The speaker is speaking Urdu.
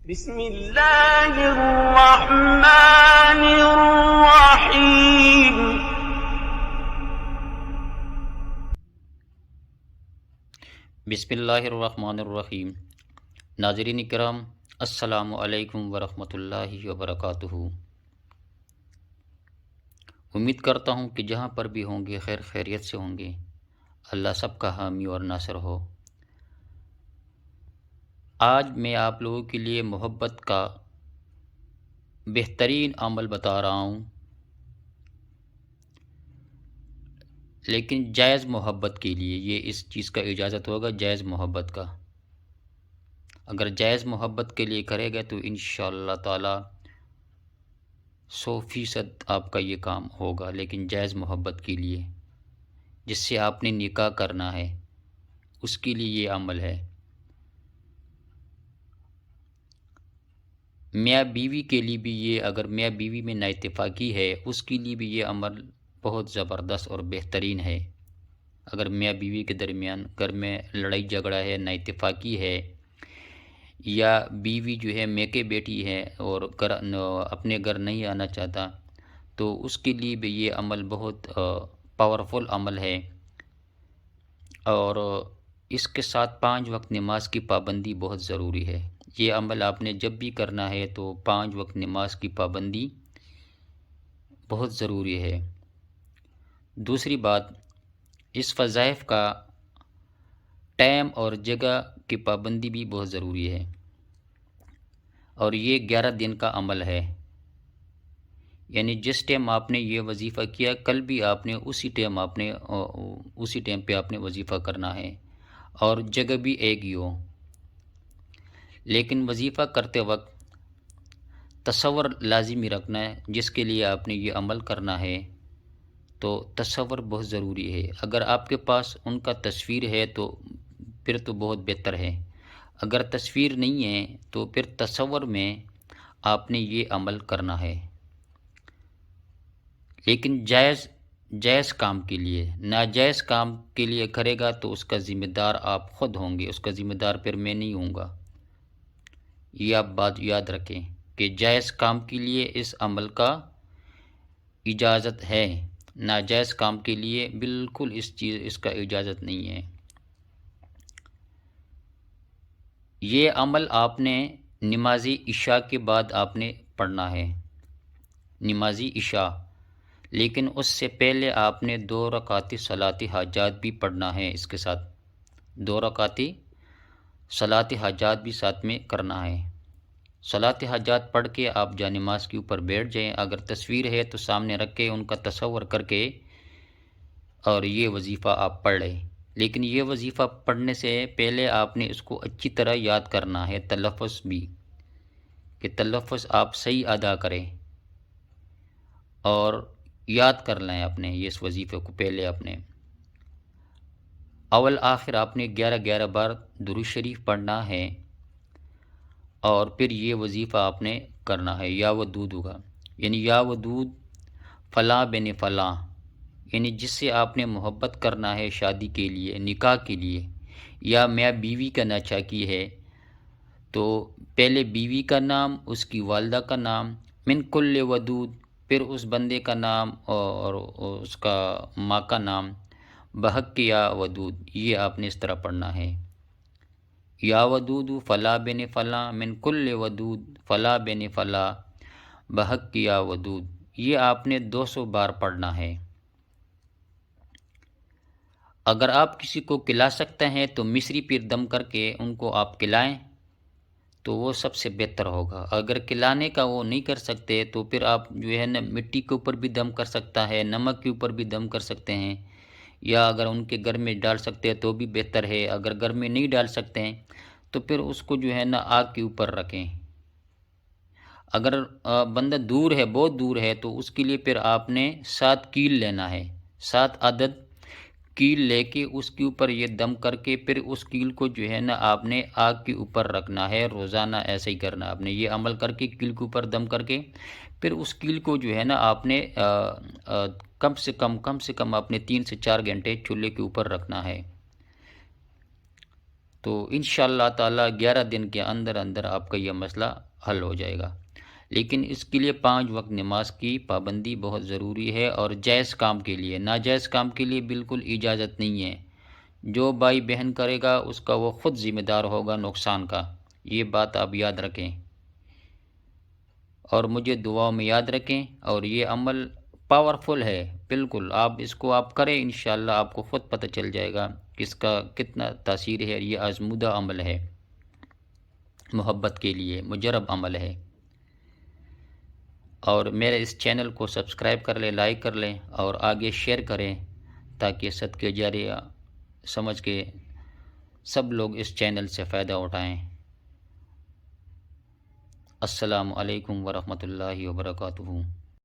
بسم اللہ الرحمن الرحیم۔ بسم اللہ الرحمن الرحیم۔ ناظرین کرام، السلام علیکم ورحمۃ اللہ وبرکاتہ۔ امید کرتا ہوں کہ جہاں پر بھی ہوں گے خیر خیریت سے ہوں گے۔ اللہ سب کا حامی اور ناصر ہو۔ آج میں آپ لوگوں کے لیے محبت کا بہترین عمل بتا رہا ہوں، لیکن جائز محبت کے لیے۔ یہ اس چیز کا اجازت ہوگا جائز محبت کا۔ اگر جائز محبت کے لیے کرے گا تو انشاءاللہ تعالی 100% آپ کا یہ کام ہوگا، لیکن جائز محبت کے لیے جس سے آپ نے نکاح کرنا ہے اس کے لیے یہ عمل ہے۔ میاں بیوی کے لیے بھی یہ، اگر میاں بیوی میں نا اتفاقی ہے اس کے لیے بھی یہ عمل بہت زبردست اور بہترین ہے۔ اگر میاں بیوی کے درمیان گھر میں لڑائی جھگڑا ہے، نا اتفاقی ہے، یا بیوی جو ہے میکے بیٹی ہے اور اپنے گھر نہیں آنا چاہتا، تو اس کے لیے بھی یہ عمل بہت پاورفل عمل ہے۔ اور اس کے ساتھ 5 وقت نماز کی پابندی بہت ضروری ہے۔ یہ عمل آپ نے جب بھی کرنا ہے تو 5 وقت نماز کی پابندی بہت ضروری ہے۔ دوسری بات، اس وظائف کا ٹائم اور جگہ کی پابندی بھی بہت ضروری ہے، اور یہ 11 دن کا عمل ہے۔ یعنی جس ٹائم آپ نے یہ وظیفہ کیا، کل بھی آپ نے اسی ٹائم پہ آپ نے وظیفہ کرنا ہے، اور جگہ بھی ایک ہی ہو۔ لیکن وظیفہ کرتے وقت تصور لازمی رکھنا ہے، جس کے لیے آپ نے یہ عمل کرنا ہے تو تصور بہت ضروری ہے۔ اگر آپ کے پاس ان کا تصویر ہے تو پھر تو بہت بہتر ہے، اگر تصویر نہیں ہے تو پھر تصور میں آپ نے یہ عمل کرنا ہے۔ لیکن جائز کام کے لیے، ناجائز کام کے لیے کرے گا تو اس کا ذمہ دار آپ خود ہوں گے، اس کا ذمہ دار پھر میں نہیں ہوں گا۔ یہ آپ بات یاد رکھیں کہ جائز کام کے لیے اس عمل کا اجازت ہے، ناجائز کام کے لیے بالکل اس کا اجازت نہیں ہے۔ یہ عمل آپ نے نماز عشاء کے بعد آپ نے پڑھنا ہے، نماز عشاء، لیکن اس سے پہلے آپ نے 2 رکعت صلاۃ حاجات بھی پڑھنا ہے۔ اس کے ساتھ 2 رکعت صلاۃ حاجات بھی ساتھ میں کرنا ہے۔ صلاۃ حاجات پڑھ کے آپ جا نماز کے اوپر بیٹھ جائیں، اگر تصویر ہے تو سامنے رکھ کے ان کا تصور کر کے اور یہ وظیفہ آپ پڑھ لیں۔ لیکن یہ وظیفہ پڑھنے سے پہلے آپ نے اس کو اچھی طرح یاد کرنا ہے، تلفظ بھی، کہ تلفظ آپ صحیح ادا کریں اور یاد کر لیں اپنے اس وظیفے کو۔ پہلے اپنے اول آخر آپ نے 11 بار درود شریف پڑھنا ہے، اور پھر یہ وظیفہ آپ نے کرنا ہے۔ یا ودود ہوگا، یعنی یا ودود فلاں بن فلاں، یعنی جس سے آپ نے محبت کرنا ہے شادی کے لیے، نکاح کے لیے، یا میاں بیوی کا ناچاکی ہے تو پہلے بیوی کا نام، اس کی والدہ کا نام، من کل ودود، پھر اس بندے کا نام اور اس کا ماں کا نام، بحق یا ودود، یہ آپ نے اس طرح پڑھنا ہے۔ یا ودود فلاں بن فلاں من کل ودود فلاں بن فلاں بحق یا ودود، یہ آپ نے 200 بار پڑھنا ہے۔ اگر آپ کسی کو کھلا سکتے ہیں تو مصری پیر دم کر کے ان کو آپ کھلائیں تو وہ سب سے بہتر ہوگا۔ اگر کھلانے کا وہ نہیں کر سکتے تو پھر آپ جو ہے نا مٹی کے اوپر بھی دم کر سکتا ہے، نمک کے اوپر بھی دم کر سکتے ہیں، یا اگر ان کے گھر میں ڈال سکتے ہیں تو بھی بہتر ہے۔ اگر گھر میں نہیں ڈال سکتے ہیں تو پھر اس کو جو ہے نا آگ کے اوپر رکھیں۔ اگر بندہ دور ہے، بہت دور ہے، تو اس کے لیے پھر آپ نے 7 کیل لینا ہے، 7 عدد کیل لے کے اس کے اوپر یہ دم کر کے پھر اس کیل کو جو ہے نا آپ نے آگ کے اوپر رکھنا ہے۔ روزانہ ایسے ہی کرنا آپ نے، یہ عمل کر کے کیل کے اوپر دم کر کے پھر اس کیل کو جو ہے نا آپ نے کم سے کم آپ نے 3 سے 4 گھنٹے چولہے کے اوپر رکھنا ہے۔ تو انشاءاللہ تعالیٰ 11 دن کے اندر اندر آپ کا یہ مسئلہ حل ہو جائے گا۔ لیکن اس کے لیے 5 وقت نماز کی پابندی بہت ضروری ہے، اور جائز کام کے لیے، ناجائز کام کے لیے بالکل اجازت نہیں ہے۔ جو بھائی بہن کرے گا اس کا وہ خود ذمہ دار ہوگا نقصان کا، یہ بات آپ یاد رکھیں اور مجھے دعاؤں میں یاد رکھیں۔ اور یہ عمل پاورفل ہے، بالکل آپ اس کو آپ کریں، انشاءاللہ آپ کو خود پتہ چل جائے گا کہ اس کا کتنا تاثیر ہے۔ یہ آزمودہ عمل ہے، محبت کے لیے مجرب عمل ہے۔ اور میرے اس چینل کو سبسکرائب کر لیں، لائک کر لیں اور آگے شیئر کریں، تاکہ صدقہ جاریہ سمجھ کے سب لوگ اس چینل سے فائدہ اٹھائیں۔ السلام علیکم ورحمۃ اللہ وبرکاتہ۔